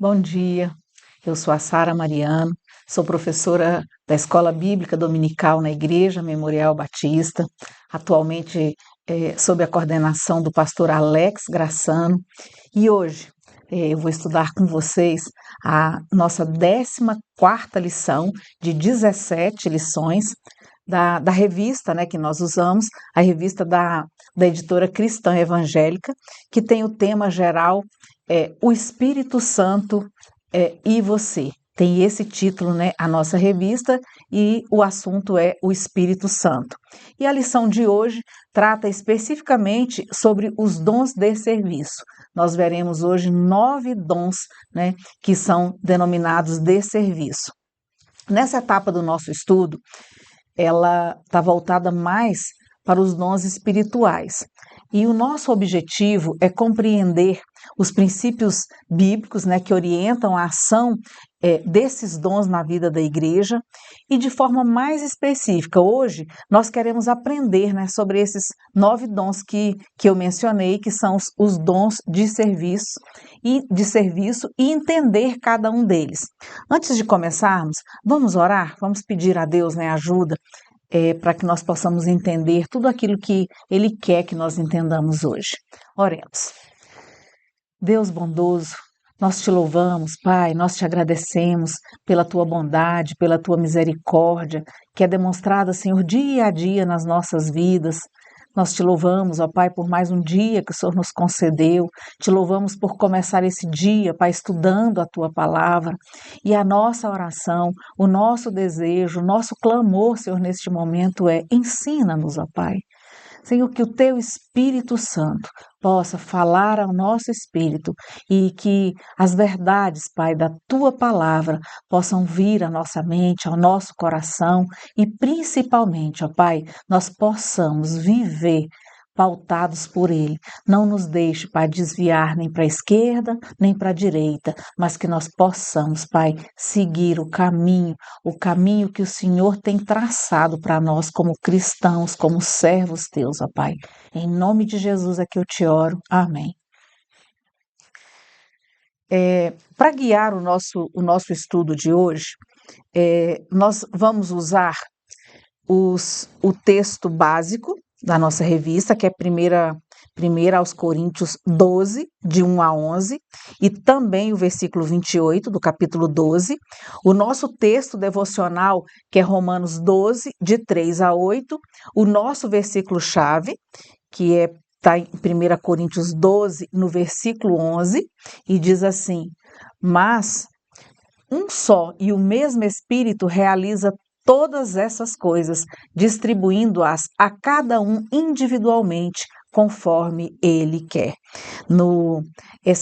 Bom dia, eu sou a Sara Mariano, sou professora da Escola Bíblica Dominical na Igreja Memorial Batista, atualmente sob a coordenação do pastor Alex Graçano, e hoje eu vou estudar com vocês a nossa 14ª lição de 17 lições da revista, que nós usamos, a revista da editora Cristã Evangélica, que tem o tema geral O Espírito Santo e Você. Tem esse título, a nossa revista, e o assunto é o Espírito Santo. E a lição de hoje trata especificamente sobre os dons de serviço. Nós veremos hoje 9 dons, que são denominados de serviço. Nessa etapa do nosso estudo, ela está voltada mais para os dons espirituais. E o nosso objetivo é compreender os princípios bíblicos, que orientam a ação desses dons na vida da igreja, e de forma mais específica. Hoje nós queremos aprender sobre esses 9 dons que eu mencionei, que são os dons de serviço e entender cada um deles. Antes de começarmos, vamos orar, vamos pedir a Deus ajuda para que nós possamos entender tudo aquilo que Ele quer que nós entendamos hoje. Oremos. Deus bondoso, nós te louvamos, Pai, nós te agradecemos pela tua bondade, pela tua misericórdia, que é demonstrada, Senhor, dia a dia nas nossas vidas. Nós te louvamos, ó Pai, por mais um dia que o Senhor nos concedeu. Te louvamos por começar esse dia, Pai, estudando a Tua palavra. E a nossa oração, o nosso desejo, o nosso clamor, Senhor, neste momento ensina-nos, ó Pai. Senhor, que o Teu Espírito Santo possa falar ao nosso espírito e que as verdades, Pai, da Tua palavra possam vir à nossa mente, ao nosso coração e principalmente, ó Pai, nós possamos viver pautados por Ele. Não nos deixe, Pai, desviar nem para a esquerda, nem para a direita, mas que nós possamos, Pai, seguir o caminho que o Senhor tem traçado para nós como cristãos, como servos Teus, ó Pai. Em nome de Jesus é que eu te oro. Amém. Para guiar o nosso estudo de hoje, nós vamos usar o texto básico da nossa revista, que é 1 aos Coríntios 12, de 1 a 11, e também o versículo 28 do capítulo 12. O nosso texto devocional, que é Romanos 12, de 3 a 8. O nosso versículo-chave, que está em 1 Coríntios 12, no versículo 11, e diz assim: mas um só e o mesmo Espírito realiza todas essas coisas, distribuindo-as a cada um individualmente, conforme Ele quer.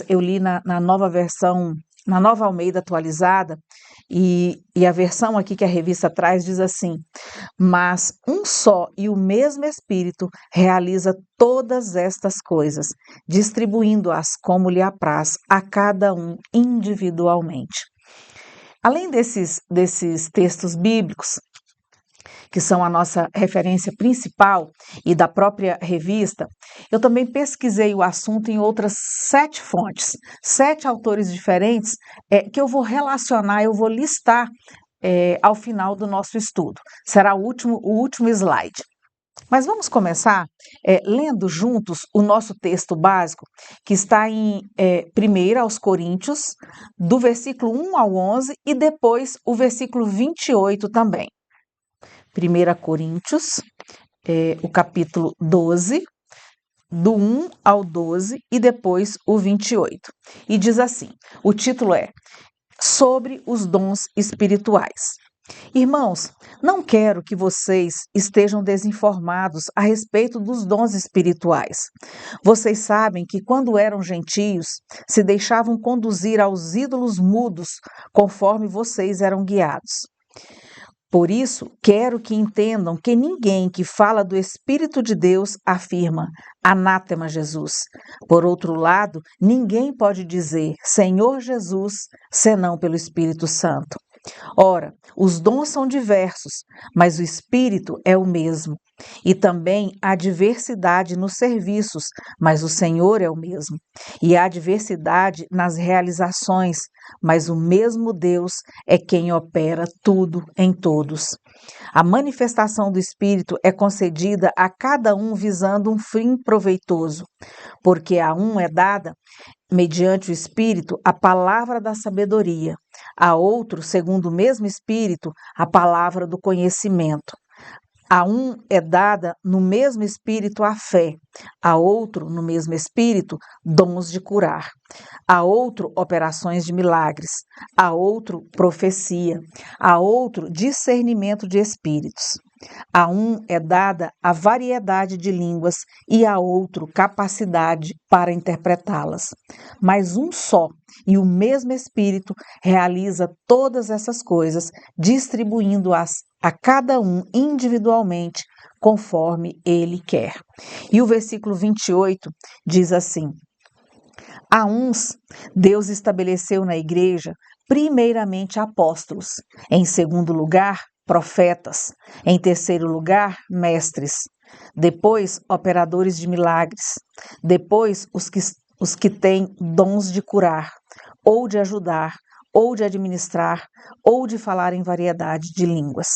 Eu li na nova versão, na Nova Almeida atualizada, e a versão aqui que a revista traz diz assim: mas um só e o mesmo Espírito realiza todas estas coisas, distribuindo-as como lhe apraz a cada um individualmente. Além desses textos bíblicos, que são a nossa referência principal e da própria revista, eu também pesquisei o assunto em outras 7 fontes, 7 autores diferentes, que eu vou relacionar, eu vou listar ao final do nosso estudo. Será o último slide. Mas vamos começar lendo juntos o nosso texto básico, que está em 1 aos Coríntios, do versículo 1 ao 11, e depois o versículo 28 também. 1 Coríntios, o capítulo 12, do 1 ao 12, e depois o 28. E diz assim, o título é Sobre os Dons Espirituais. Irmãos, não quero que vocês estejam desinformados a respeito dos dons espirituais. Vocês sabem que quando eram gentios, se deixavam conduzir aos ídolos mudos, conforme vocês eram guiados. Por isso, quero que entendam que ninguém que fala do Espírito de Deus afirma, anátema Jesus. Por outro lado, ninguém pode dizer, Senhor Jesus, senão pelo Espírito Santo. Ora, os dons são diversos, mas o Espírito é o mesmo. E também há diversidade nos serviços, mas o Senhor é o mesmo. E há diversidade nas realizações, mas o mesmo Deus é quem opera tudo em todos. A manifestação do Espírito é concedida a cada um visando um fim proveitoso, porque a um é dada, mediante o Espírito, a palavra da sabedoria, a outro, segundo o mesmo Espírito, a palavra do conhecimento. A um é dada no mesmo Espírito a fé, a outro, no mesmo Espírito, dons de curar, a outro, operações de milagres, a outro, profecia, a outro, discernimento de espíritos. A um é dada a variedade de línguas e a outro capacidade para interpretá-las. Mas um só e o mesmo Espírito realiza todas essas coisas, distribuindo-as a cada um individualmente, conforme ele quer. E o versículo 28 diz assim: a uns, Deus estabeleceu na igreja, primeiramente apóstolos, em segundo lugar, profetas, em terceiro lugar, mestres, depois operadores de milagres, depois os que têm dons de curar, ou de ajudar, ou de administrar, ou de falar em variedade de línguas.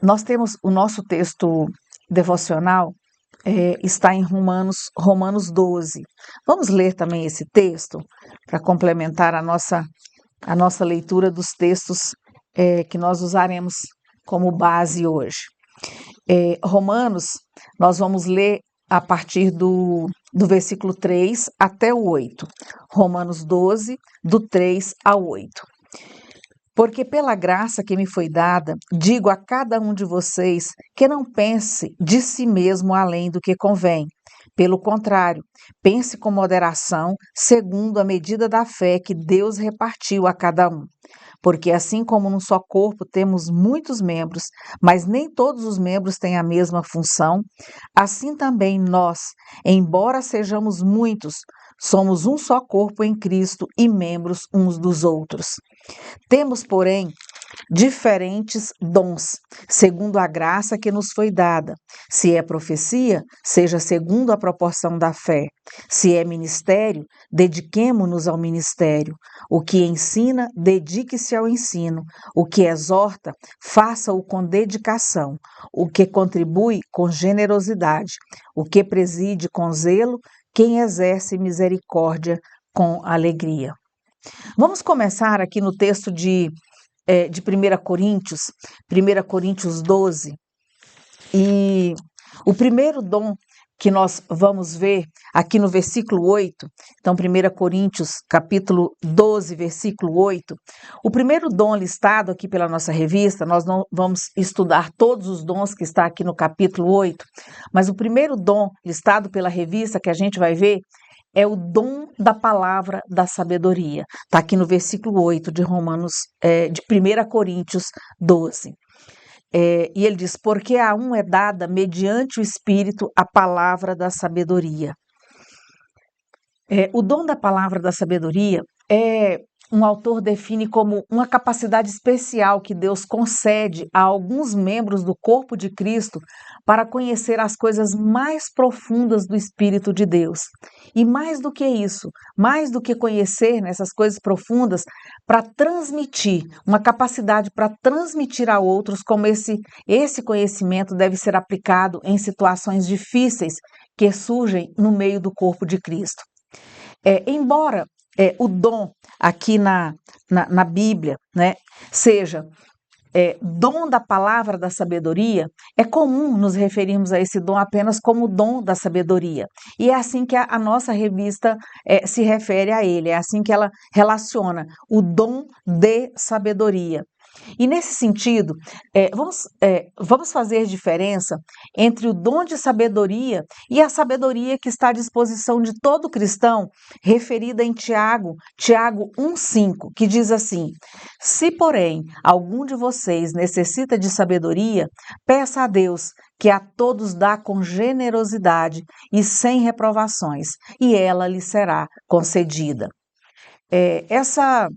Nós temos o nosso texto devocional, está em Romanos 12. Vamos ler também esse texto para complementar a nossa leitura dos textos que nós usaremos como base hoje. Romanos, nós vamos ler a partir do versículo 3 até o 8. Romanos 12, do 3 ao 8. Porque pela graça que me foi dada, digo a cada um de vocês que não pense de si mesmo além do que convém. Pelo contrário, pense com moderação, segundo a medida da fé que Deus repartiu a cada um. Porque assim como num só corpo temos muitos membros, mas nem todos os membros têm a mesma função, assim também nós, embora sejamos muitos, somos um só corpo em Cristo e membros uns dos outros. Temos, porém, diferentes dons, segundo a graça que nos foi dada. Se é profecia, seja segundo a proporção da fé. Se é ministério, dediquemo-nos ao ministério. O que ensina, dedique-se ao ensino. O que exorta, faça-o com dedicação. O que contribui, com generosidade. O que preside, com zelo. Quem exerce misericórdia, com alegria. Vamos começar aqui no texto de 1 Coríntios 12, e o primeiro dom que nós vamos ver aqui no versículo 8, então 1 Coríntios capítulo 12, versículo 8, o primeiro dom listado aqui pela nossa revista, nós não vamos estudar todos os dons que está aqui no capítulo 8, mas o primeiro dom listado pela revista que a gente vai ver é o dom da palavra da sabedoria. Está aqui no versículo 8 de de 1 Coríntios 12. E ele diz, porque a um é dada, mediante o Espírito, a palavra da sabedoria. O dom da palavra da sabedoria um autor define como uma capacidade especial que Deus concede a alguns membros do corpo de Cristo para conhecer as coisas mais profundas do Espírito de Deus. E mais do que isso, mais do que conhecer nessas coisas profundas, para transmitir, uma capacidade para transmitir a outros como esse conhecimento deve ser aplicado em situações difíceis que surgem no meio do corpo de Cristo. Embora o dom aqui na Bíblia, né, seja dom da palavra da sabedoria, é comum nos referirmos a esse dom apenas como dom da sabedoria. E é assim que a nossa revista se refere a ele, é assim que ela relaciona o dom de sabedoria. E nesse sentido, vamos fazer diferença entre o dom de sabedoria e a sabedoria que está à disposição de todo cristão, referida em Tiago 1,5, que diz assim: se, porém, algum de vocês necessita de sabedoria, peça a Deus, que a todos dá com generosidade e sem reprovações, e ela lhe será concedida. Essa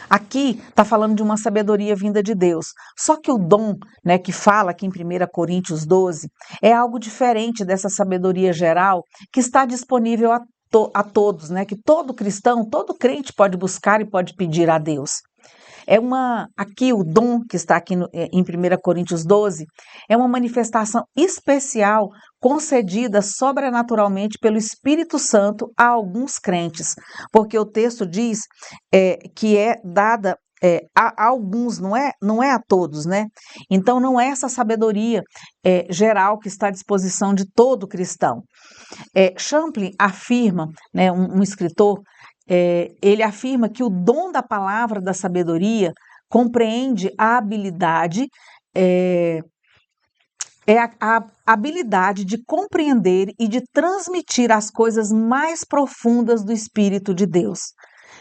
Aqui está falando de uma sabedoria vinda de Deus. Só que o dom, né, que fala aqui em 1 Coríntios 12, é algo diferente dessa sabedoria geral que está disponível a todos, né, que todo cristão, todo crente pode buscar e pode pedir a Deus. Aqui o dom que está aqui em 1 Coríntios 12 é uma manifestação especial concedida sobrenaturalmente pelo Espírito Santo a alguns crentes, porque o texto diz que é dada a alguns, não é a todos, né? Então não é essa sabedoria geral que está à disposição de todo cristão. Champlin afirma, né, um escritor, ele afirma que o dom da palavra da sabedoria compreende a habilidade, a habilidade de compreender e de transmitir as coisas mais profundas do Espírito de Deus,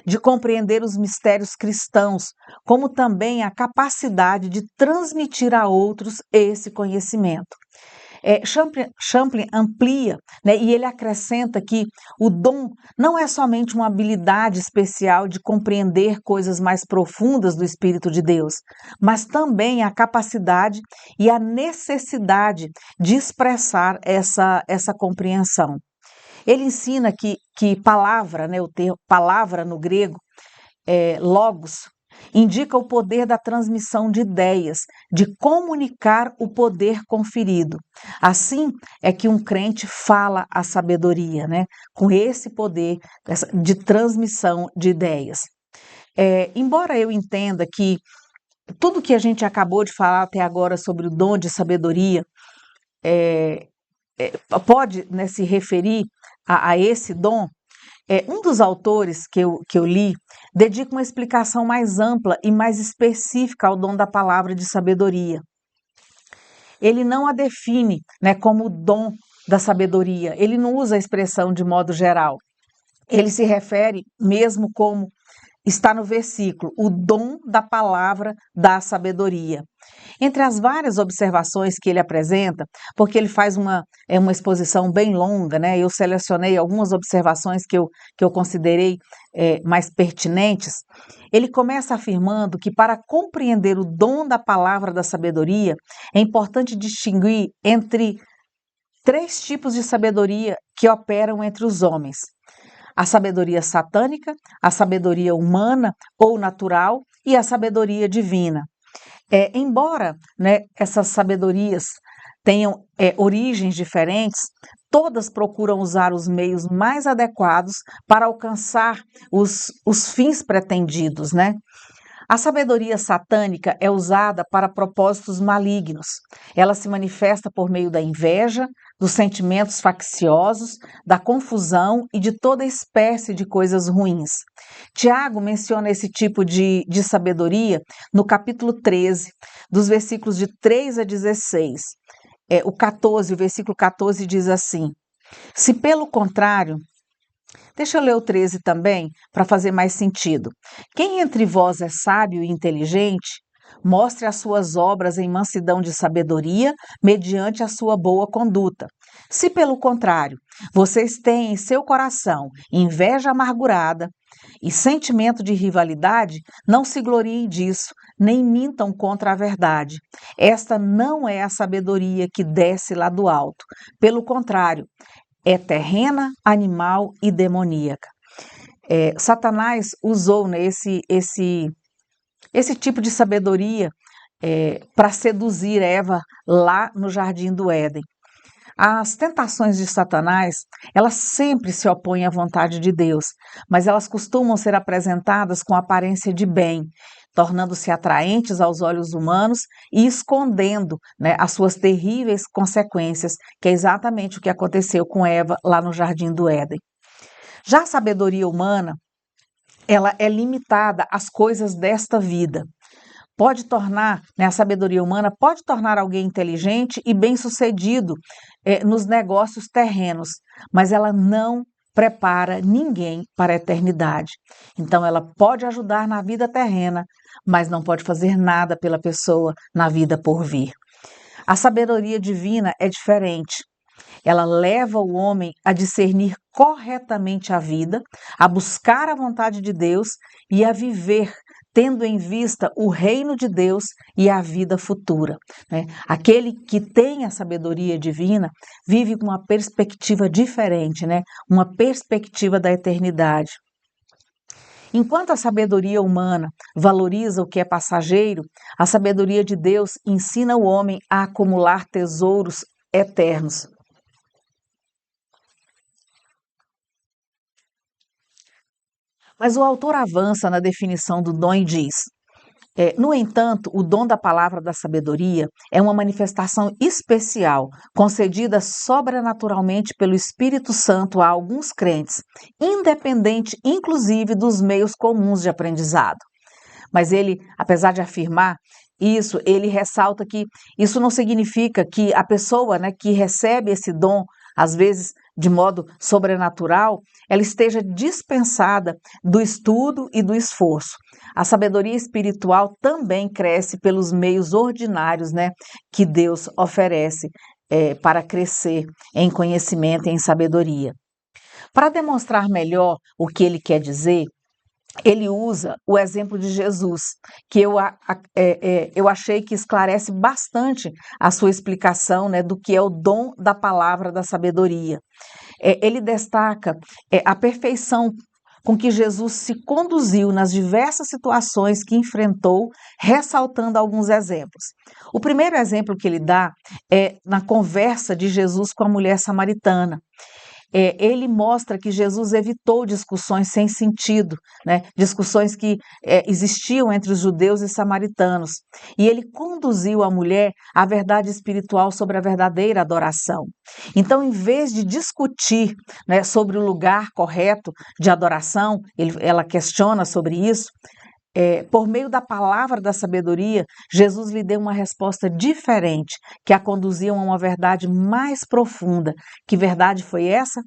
de compreender os mistérios cristãos, como também a capacidade de transmitir a outros esse conhecimento. Champlin amplia, né, e ele acrescenta que o dom não é somente uma habilidade especial de compreender coisas mais profundas do Espírito de Deus, mas também a capacidade e a necessidade de expressar essa compreensão. Ele ensina que palavra, né, o termo palavra no grego, logos, indica o poder da transmissão de ideias, de comunicar o poder conferido. Assim é que um crente fala a sabedoria, né? Com esse poder de transmissão de ideias. Embora eu entenda que tudo que a gente acabou de falar até agora sobre o dom de sabedoria pode, né, se referir a esse dom, um dos autores que eu li dedica uma explicação mais ampla e mais específica ao dom da palavra de sabedoria. Ele não a define, né, como o dom da sabedoria, ele não usa a expressão de modo geral. Ele se refere mesmo como está no versículo, o dom da palavra da sabedoria. Entre as várias observações que ele apresenta, porque ele faz uma exposição bem longa, né? Eu selecionei algumas observações que eu considerei mais pertinentes. Ele começa afirmando que para compreender o dom da palavra da sabedoria, é importante distinguir entre 3 tipos de sabedoria que operam entre os homens: a sabedoria satânica, a sabedoria humana ou natural e a sabedoria divina. Embora, né, essas sabedorias tenham origens diferentes, todas procuram usar os meios mais adequados para alcançar os fins pretendidos, né? A sabedoria satânica é usada para propósitos malignos. Ela se manifesta por meio da inveja, dos sentimentos facciosos, da confusão e de toda espécie de coisas ruins. Tiago menciona esse tipo de sabedoria no capítulo 13, dos versículos de 3 a 16. O versículo 14 diz assim: se pelo contrário, deixa eu ler o 13 também, para fazer mais sentido. Quem entre vós é sábio e inteligente, mostre as suas obras em mansidão de sabedoria, mediante a sua boa conduta. Se, pelo contrário, vocês têm em seu coração inveja amargurada e sentimento de rivalidade, não se gloriem disso, nem mintam contra a verdade. Esta não é a sabedoria que desce lá do alto. Pelo contrário, é terrena, animal e demoníaca. Satanás usou, né, esse tipo de sabedoria para seduzir Eva lá no Jardim do Éden. As tentações de Satanás, elas sempre se opõem à vontade de Deus, mas elas costumam ser apresentadas com aparência de bem, tornando-se atraentes aos olhos humanos e escondendo, né, as suas terríveis consequências, que é exatamente o que aconteceu com Eva lá no Jardim do Éden. Já a sabedoria humana, ela é limitada às coisas desta vida. Pode tornar, né, a sabedoria humana pode tornar alguém inteligente e bem-sucedido nos negócios terrenos, mas ela não prepara ninguém para a eternidade. Então, ela pode ajudar na vida terrena, mas não pode fazer nada pela pessoa na vida por vir. A sabedoria divina é diferente. Ela leva o homem a discernir corretamente a vida, a buscar a vontade de Deus e a viver tendo em vista o reino de Deus e a vida futura, né? Aquele que tem a sabedoria divina vive com uma perspectiva diferente, né? Uma perspectiva da eternidade. Enquanto a sabedoria humana valoriza o que é passageiro, a sabedoria de Deus ensina o homem a acumular tesouros eternos. Mas o autor avança na definição do dom e diz: no entanto, o dom da palavra da sabedoria é uma manifestação especial, concedida sobrenaturalmente pelo Espírito Santo a alguns crentes, independente inclusive dos meios comuns de aprendizado. Mas ele, apesar de afirmar isso, ele ressalta que isso não significa que a pessoa, né, que recebe esse dom, às vezes de modo sobrenatural, ela esteja dispensada do estudo e do esforço. A sabedoria espiritual também cresce pelos meios ordinários, né, que Deus oferece para crescer em conhecimento e em sabedoria. Para demonstrar melhor o que ele quer dizer, ele usa o exemplo de Jesus, que eu achei que esclarece bastante a sua explicação, né, do que é o dom da palavra da sabedoria. Ele destaca a perfeição com que Jesus se conduziu nas diversas situações que enfrentou, ressaltando alguns exemplos. O primeiro exemplo que ele dá é na conversa de Jesus com a mulher samaritana. Ele mostra que Jesus evitou discussões sem sentido, né? Discussões que existiam entre os judeus e samaritanos. E ele conduziu a mulher à verdade espiritual sobre a verdadeira adoração. Então, em vez de discutir, né, sobre o lugar correto de adoração, ela questiona sobre isso. Por meio da palavra da sabedoria, Jesus lhe deu uma resposta diferente, que a conduzia a uma verdade mais profunda. Que verdade foi essa?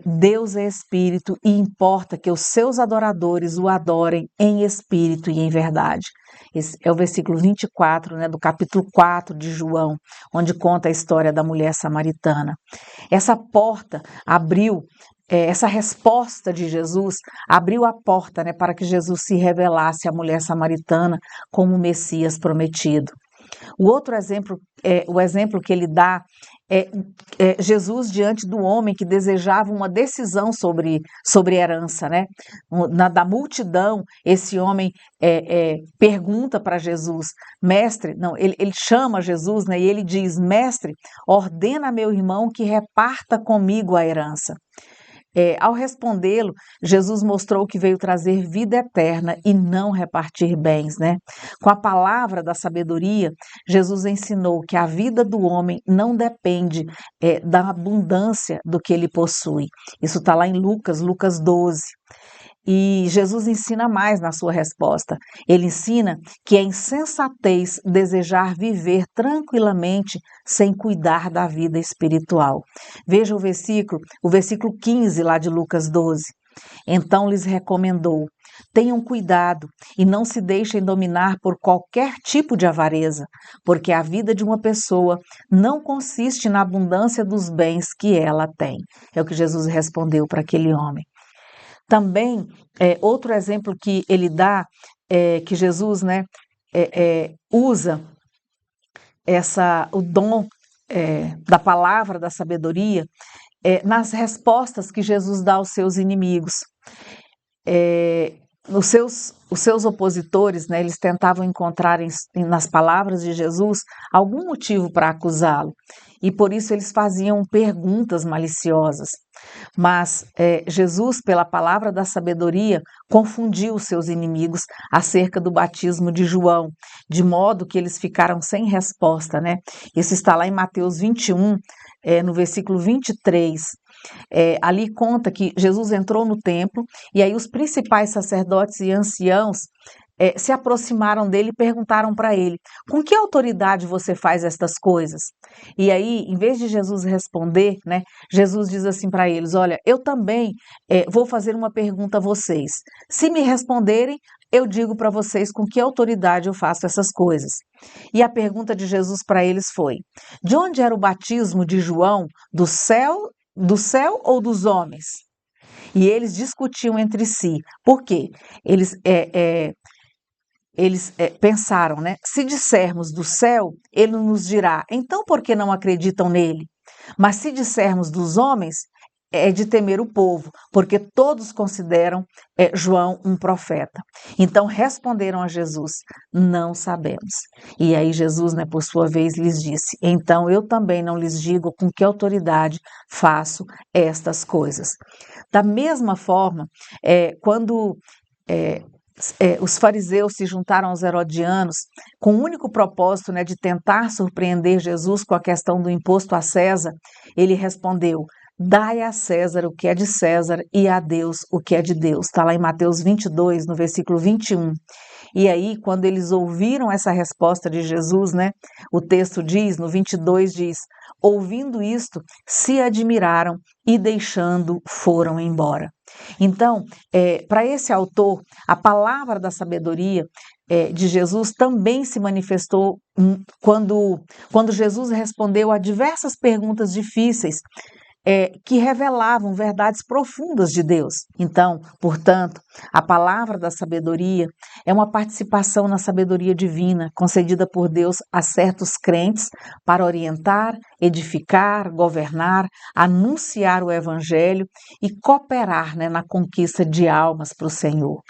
Deus é espírito e importa que os seus adoradores o adorem em espírito e em verdade. Esse é o versículo 24, né, do capítulo 4 de João, onde conta a história da mulher samaritana. Essa porta abriu. Essa resposta de Jesus abriu a porta, né, para que Jesus se revelasse à mulher samaritana como o Messias prometido. O outro exemplo, o exemplo que ele dá é Jesus diante do homem que desejava uma decisão sobre herança, né? Da multidão, esse homem pergunta para Jesus, mestre, não, ele chama Jesus, né? E ele diz, mestre, ordena a meu irmão que reparta comigo a herança. Ao respondê-lo, Jesus mostrou que veio trazer vida eterna e não repartir bens, né? Com a palavra da sabedoria, Jesus ensinou que a vida do homem não depende da abundância do que ele possui. Isso está lá em Lucas 12. E Jesus ensina mais na sua resposta. Ele ensina que é insensatez desejar viver tranquilamente sem cuidar da vida espiritual. Veja o versículo 15 lá de Lucas 12. Então lhes recomendou: tenham cuidado e não se deixem dominar por qualquer tipo de avareza, porque a vida de uma pessoa não consiste na abundância dos bens que ela tem. É o que Jesus respondeu para aquele homem. Também, outro exemplo que ele dá, que Jesus, né, usa o dom da palavra da sabedoria nas respostas que Jesus dá aos seus inimigos. Os seus opositores, né, eles tentavam encontrar nas palavras de Jesus algum motivo para acusá-lo, e por isso eles faziam perguntas maliciosas. Mas Jesus, pela palavra da sabedoria, confundiu os seus inimigos acerca do batismo de João, de modo que eles ficaram sem resposta, né? Isso está lá em Mateus 21, no versículo 23. Ali conta que Jesus entrou no templo e aí os principais sacerdotes e anciãos se aproximaram dele e perguntaram para ele: com que autoridade você faz estas coisas? E aí, em vez de Jesus responder, né, Jesus diz assim para eles: olha, eu também vou fazer uma pergunta a vocês. Se me responderem, eu digo para vocês com que autoridade eu faço essas coisas. E a pergunta de Jesus para eles foi: de onde era o batismo de João? Do céu ou dos homens? E eles discutiam entre si. Por quê? eles pensaram, né? Se dissermos do céu, ele nos dirá, então por que não acreditam nele? Mas se dissermos dos homens, é de temer o povo, porque todos consideram João um profeta. Então responderam a Jesus, não sabemos. E aí Jesus, né, por sua vez, lhes disse, então eu também não lhes digo com que autoridade faço estas coisas. Da mesma forma, quando os fariseus se juntaram aos herodianos com o único propósito, né, de tentar surpreender Jesus com a questão do imposto a César, ele respondeu, dai a César o que é de César e a Deus o que é de Deus. Está lá em Mateus 22, no versículo 21. E aí, quando eles ouviram essa resposta de Jesus, né, o texto diz, no 22 diz, ouvindo isto, se admiraram e deixando foram embora. Então, para esse autor, a palavra da sabedoria de Jesus também se manifestou quando Jesus respondeu a diversas perguntas difíceis que revelavam verdades profundas de Deus. Então, portanto, a palavra da sabedoria é uma participação na sabedoria divina concedida por Deus a certos crentes para orientar, edificar, governar, anunciar o evangelho e cooperar, né, na conquista de almas para o Senhor.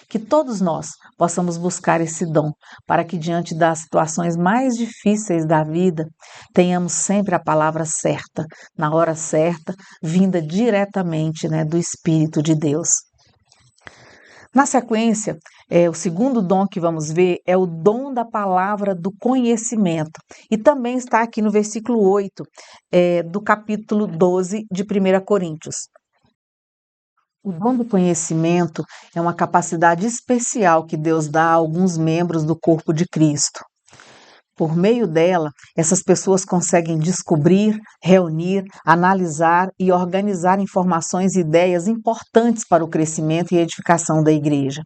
Que todos nós possamos buscar esse dom, para que diante das situações mais difíceis da vida, tenhamos sempre a palavra certa, na hora certa, vinda diretamente, né, do Espírito de Deus. Na sequência, o segundo dom que vamos ver é o dom da palavra do conhecimento. E também está aqui no versículo 8 do capítulo 12 de 1 Coríntios. O dom do conhecimento é uma capacidade especial que Deus dá a alguns membros do corpo de Cristo. Por meio dela, essas pessoas conseguem descobrir, reunir, analisar e organizar informações e ideias importantes para o crescimento e edificação da igreja.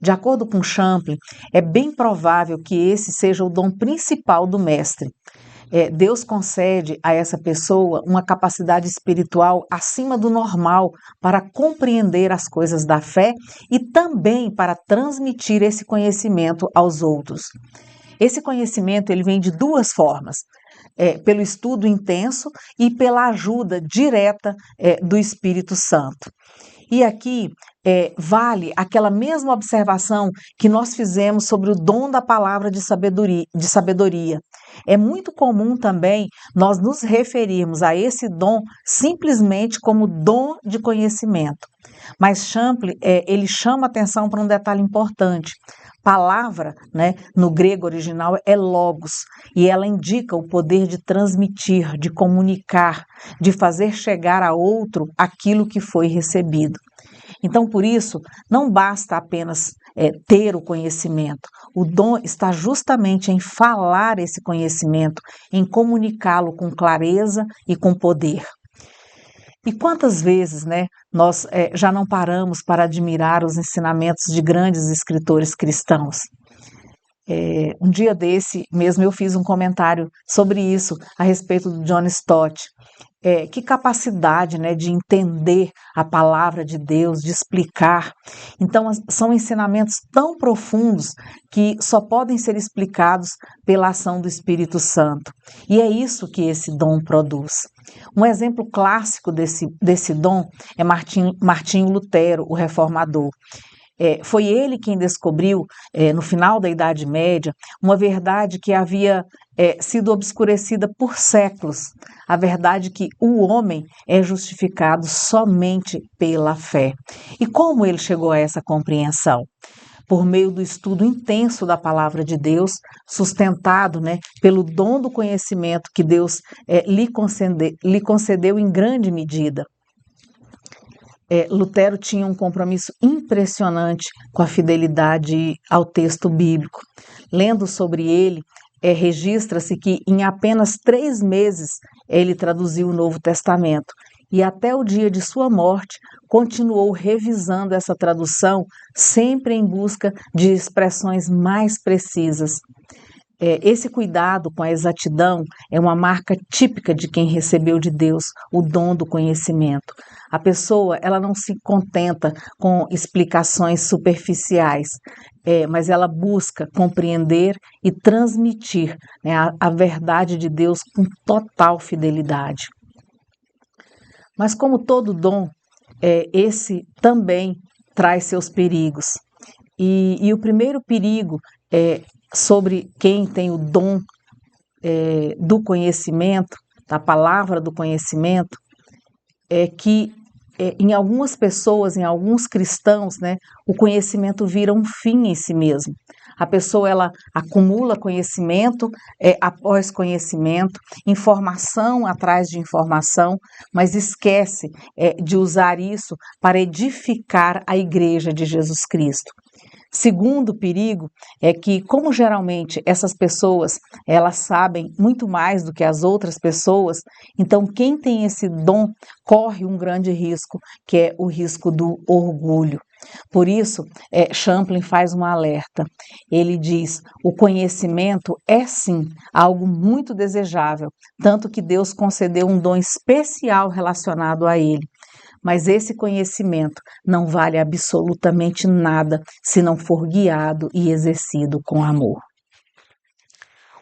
De acordo com Champlin, é bem provável que esse seja o dom principal do mestre. Deus concede a essa pessoa uma capacidade espiritual acima do normal para compreender as coisas da fé e também para transmitir esse conhecimento aos outros. Esse conhecimento ele vem de duas formas, pelo estudo intenso e pela ajuda direta do Espírito Santo. E aqui vale aquela mesma observação que nós fizemos sobre o dom da palavra de sabedoria. É muito comum também nós nos referirmos a esse dom simplesmente como dom de conhecimento. Mas Champlin, ele chama atenção para um detalhe importante. Palavra, né, no grego original é logos, e ela indica o poder de transmitir, de comunicar, de fazer chegar a outro aquilo que foi recebido. Então, por isso, não basta apenas ter o conhecimento. O dom está justamente em falar esse conhecimento, em comunicá-lo com clareza e com poder. E quantas vezes, né, nós já não paramos para admirar os ensinamentos de grandes escritores cristãos? Um dia desse mesmo eu fiz um comentário sobre isso a respeito do John Stott. Que capacidade, né, de entender a palavra de Deus, de explicar. Então, são ensinamentos tão profundos que só podem ser explicados pela ação do Espírito Santo. E é isso que esse dom produz. Um exemplo clássico desse dom é Martinho Lutero, o reformador. Foi ele quem descobriu, no final da Idade Média, uma verdade que havia sido obscurecida por séculos, a verdade que o homem é justificado somente pela fé. E como ele chegou a essa compreensão? Por meio do estudo intenso da palavra de Deus, sustentado, né, pelo dom do conhecimento que Deus lhe concedeu em grande medida. Lutero tinha um compromisso impressionante com a fidelidade ao texto bíblico. Lendo sobre ele, registra-se que em apenas 3 meses ele traduziu o Novo Testamento e até o dia de sua morte continuou revisando essa tradução, sempre em busca de expressões mais precisas. Esse cuidado com a exatidão é uma marca típica de quem recebeu de Deus o dom do conhecimento. A pessoa, ela não se contenta com explicações superficiais, mas ela busca compreender e transmitir, né, a verdade de Deus com total fidelidade. Mas como todo dom, esse também traz seus perigos. E o primeiro perigo sobre quem tem o dom do conhecimento, da palavra do conhecimento, é que em algumas pessoas, em alguns cristãos, né, o conhecimento vira um fim em si mesmo. A pessoa, ela acumula conhecimento após conhecimento, informação atrás de informação, mas esquece de usar isso para edificar a igreja de Jesus Cristo. Segundo perigo é que, como geralmente essas pessoas, elas sabem muito mais do que as outras pessoas, então quem tem esse dom corre um grande risco, que é o risco do orgulho. Por isso, Champlin faz um alerta. Ele diz: o conhecimento é sim algo muito desejável, tanto que Deus concedeu um dom especial relacionado a ele. Mas esse conhecimento não vale absolutamente nada se não for guiado e exercido com amor.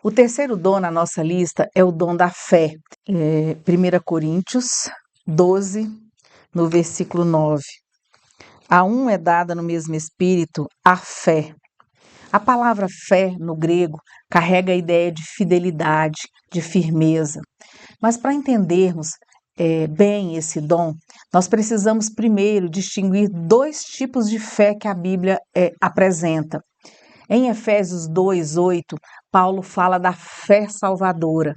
O terceiro dom na nossa lista é o dom da fé. 1 Coríntios 12, no versículo 9. A um é dada no mesmo espírito a fé. A palavra fé, no grego, carrega a ideia de fidelidade, de firmeza. Mas para entendermos bem esse dom, nós precisamos primeiro distinguir dois tipos de fé que a Bíblia apresenta. Em Efésios 2:8, Paulo fala da fé salvadora,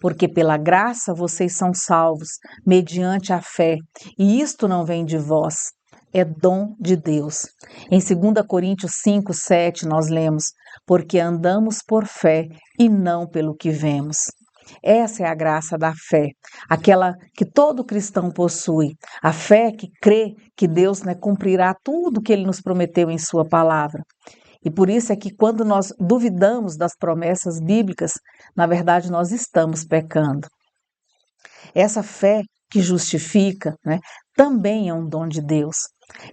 porque pela graça vocês são salvos, mediante a fé, e isto não vem de vós, é dom de Deus. Em 2 Coríntios 5:7 nós lemos, porque andamos por fé e não pelo que vemos. Essa é a graça da fé, aquela que todo cristão possui, a fé que crê que Deus cumprirá tudo que Ele nos prometeu em Sua palavra. E por isso é que quando nós duvidamos das promessas bíblicas, na verdade nós estamos pecando. Essa fé que justifica, também é um dom de Deus.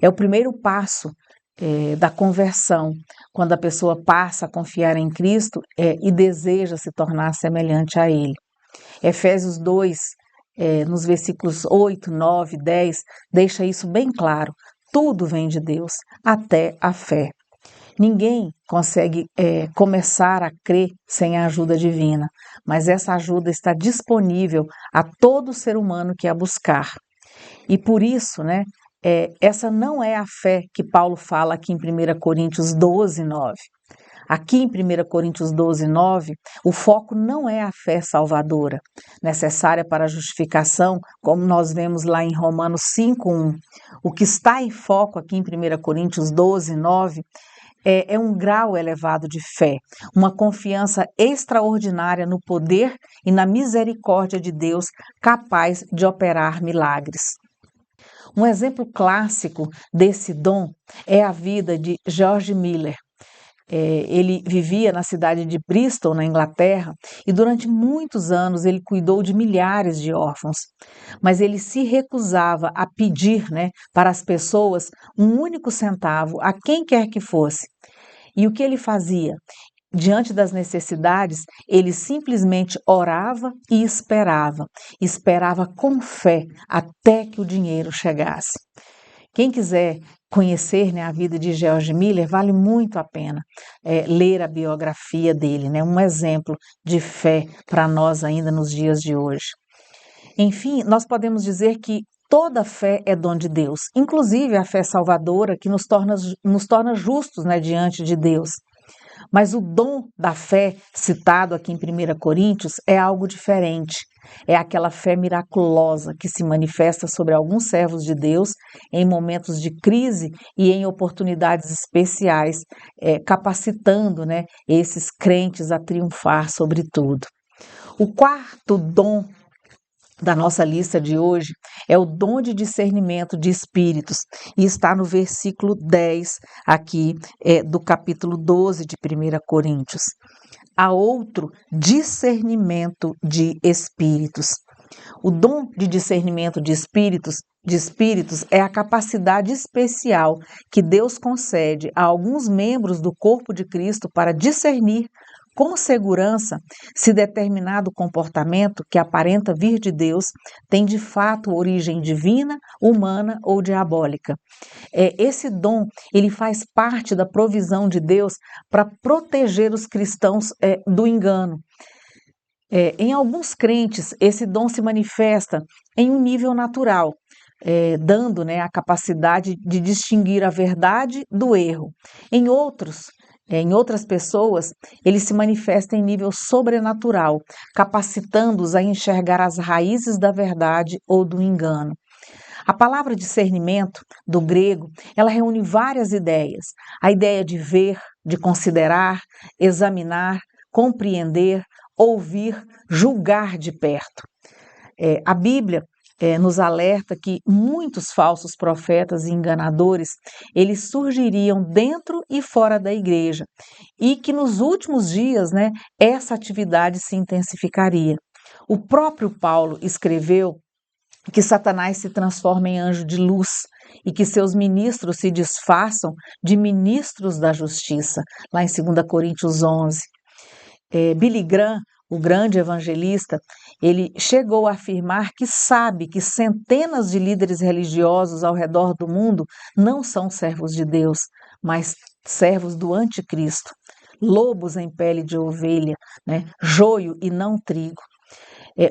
É o primeiro passo da conversão, quando a pessoa passa a confiar em Cristo e deseja se tornar semelhante a Ele. Efésios 2, nos versículos 8, 9, 10, deixa isso bem claro. Tudo vem de Deus, até a fé. Ninguém consegue começar a crer sem a ajuda divina, mas essa ajuda está disponível a todo ser humano que a buscar. E por isso, essa não é a fé que Paulo fala aqui em 1 Coríntios 12, 9. Aqui em 1 Coríntios 12, 9, o foco não é a fé salvadora, necessária para a justificação, como nós vemos lá em Romanos 5, 1. O que está em foco aqui em 1 Coríntios 12, 9, é um grau elevado de fé, uma confiança extraordinária no poder e na misericórdia de Deus, capaz de operar milagres. Um exemplo clássico desse dom é a vida de George Miller. Ele vivia na cidade de Bristol, na Inglaterra, e durante muitos anos ele cuidou de milhares de órfãos. Mas ele se recusava a pedir para as pessoas um único centavo, a quem quer que fosse. E o que ele fazia? Diante das necessidades, ele simplesmente orava e esperava com fé até que o dinheiro chegasse. Quem quiser conhecer a vida de George Miller, vale muito a pena ler a biografia dele, um exemplo de fé para nós ainda nos dias de hoje. Enfim, nós podemos dizer que toda fé é dom de Deus, inclusive a fé salvadora que nos torna justos diante de Deus. Mas o dom da fé, citado aqui em 1 Coríntios, é algo diferente. É aquela fé miraculosa que se manifesta sobre alguns servos de Deus em momentos de crise e em oportunidades especiais, capacitando esses crentes a triunfar sobre tudo. O quarto dom da nossa lista de hoje é o dom de discernimento de espíritos e está no versículo 10 aqui do capítulo 12 de 1 Coríntios. a outro discernimento de espíritos. O dom de discernimento de espíritos é a capacidade especial que Deus concede a alguns membros do corpo de Cristo para discernir com segurança se determinado comportamento que aparenta vir de Deus tem de fato origem divina, humana ou diabólica. Esse dom ele faz parte da provisão de Deus para proteger os cristãos do engano. Em alguns crentes, esse dom se manifesta em um nível natural, dando, a capacidade de distinguir a verdade do erro. Em outras pessoas, ele se manifesta em nível sobrenatural, capacitando-os a enxergar as raízes da verdade ou do engano. A palavra discernimento, do grego, ela reúne várias ideias. A ideia de ver, de considerar, examinar, compreender, ouvir, julgar de perto. A Bíblia nos alerta que muitos falsos profetas e enganadores, eles surgiriam dentro e fora da igreja e que nos últimos dias, essa atividade se intensificaria. O próprio Paulo escreveu que Satanás se transforma em anjo de luz e que seus ministros se disfarçam de ministros da justiça, lá em 2 Coríntios 11. Billy Graham, o grande evangelista, ele chegou a afirmar que sabe que centenas de líderes religiosos ao redor do mundo não são servos de Deus, mas servos do anticristo, lobos em pele de ovelha, joio e não trigo.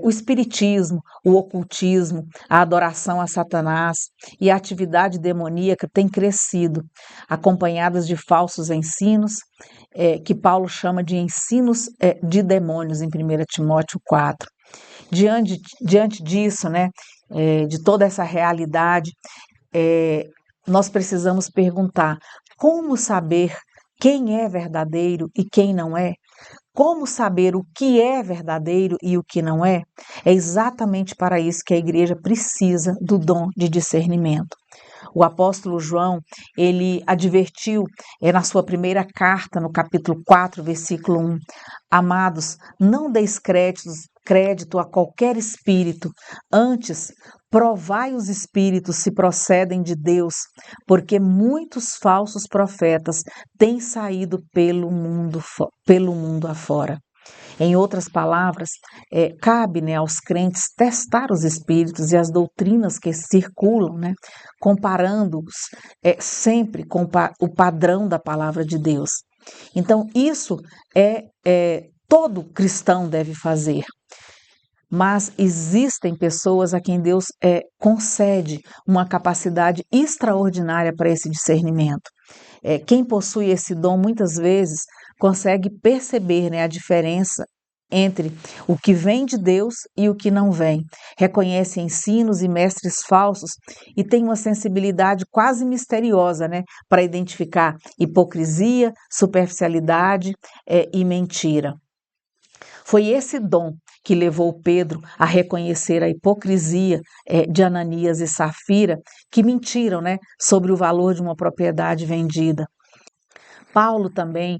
O espiritismo, o ocultismo, a adoração a Satanás e a atividade demoníaca têm crescido, acompanhadas de falsos ensinos, que Paulo chama de ensinos de demônios, em 1 Timóteo 4. Diante disso, de toda essa realidade, nós precisamos perguntar: como saber quem é verdadeiro e quem não é? Como saber o que é verdadeiro e o que não é? É exatamente para isso que a igreja precisa do dom de discernimento. O apóstolo João, ele advertiu na sua primeira carta, no capítulo 4, versículo 1, amados, não deis crédito a qualquer espírito, antes provai os espíritos se procedem de Deus, porque muitos falsos profetas têm saído pelo mundo afora. Em outras palavras, cabe aos crentes testar os espíritos e as doutrinas que circulam, comparando-os sempre com o padrão da palavra de Deus. Então, isso todo cristão deve fazer. Mas existem pessoas a quem Deus concede uma capacidade extraordinária para esse discernimento. Quem possui esse dom, muitas vezes, consegue perceber a diferença entre o que vem de Deus e o que não vem. Reconhece ensinos e mestres falsos e tem uma sensibilidade quase misteriosa, para identificar hipocrisia, superficialidade e mentira. Foi esse dom que levou Pedro a reconhecer a hipocrisia de Ananias e Safira, que mentiram, sobre o valor de uma propriedade vendida. Paulo também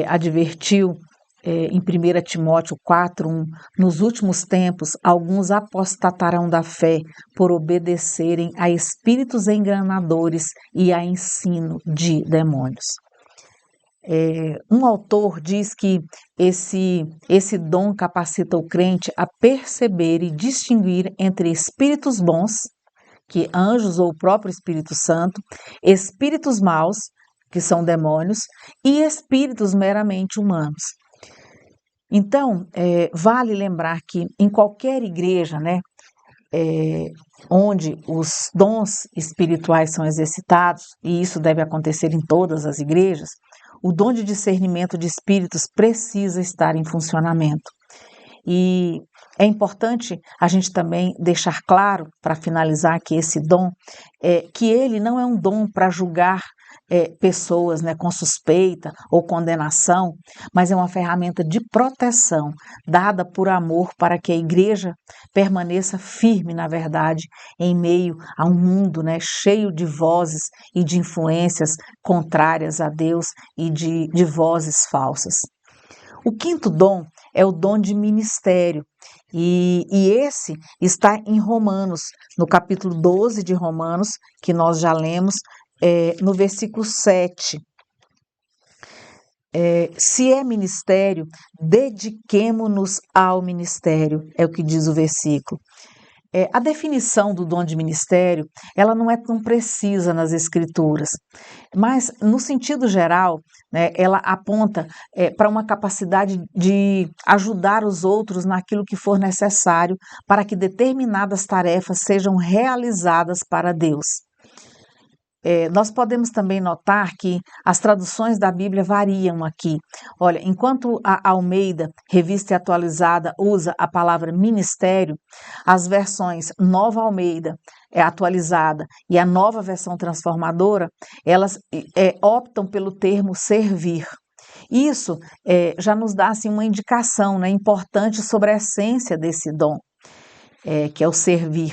advertiu em 1 Timóteo 4:1, nos últimos tempos alguns apostatarão da fé por obedecerem a espíritos enganadores e a ensino de demônios. Um autor diz que esse dom capacita o crente a perceber e distinguir entre espíritos bons, que anjos ou o próprio Espírito Santo, espíritos maus, que são demônios, e espíritos meramente humanos. Então, vale lembrar que em qualquer igreja, onde os dons espirituais são exercitados, e isso deve acontecer em todas as igrejas, o dom de discernimento de espíritos precisa estar em funcionamento. E é importante a gente também deixar claro, para finalizar, que esse dom, que ele não é um dom para julgar pessoas com suspeita ou condenação, mas é uma ferramenta de proteção dada por amor para que a igreja permaneça firme na verdade em meio a um mundo cheio de vozes e de influências contrárias a Deus e de vozes falsas. O quinto dom é o dom de ministério, e esse está em Romanos, no capítulo 12 de Romanos, que nós já lemos, no versículo 7. Se é ministério, dediquemo-nos ao ministério, é o que diz o versículo. A definição do dom de ministério, ela não é tão precisa nas escrituras, mas no sentido geral, né, ela aponta para uma capacidade de ajudar os outros naquilo que for necessário para que determinadas tarefas sejam realizadas para Deus. Nós podemos também notar que as traduções da Bíblia variam aqui. Olha, enquanto a Almeida, Revista e Atualizada, usa a palavra ministério, as versões Nova Almeida, atualizada, e a Nova Versão Transformadora, elas optam pelo termo servir. Isso já nos dá assim, uma indicação, né, importante sobre a essência desse dom, que é o servir.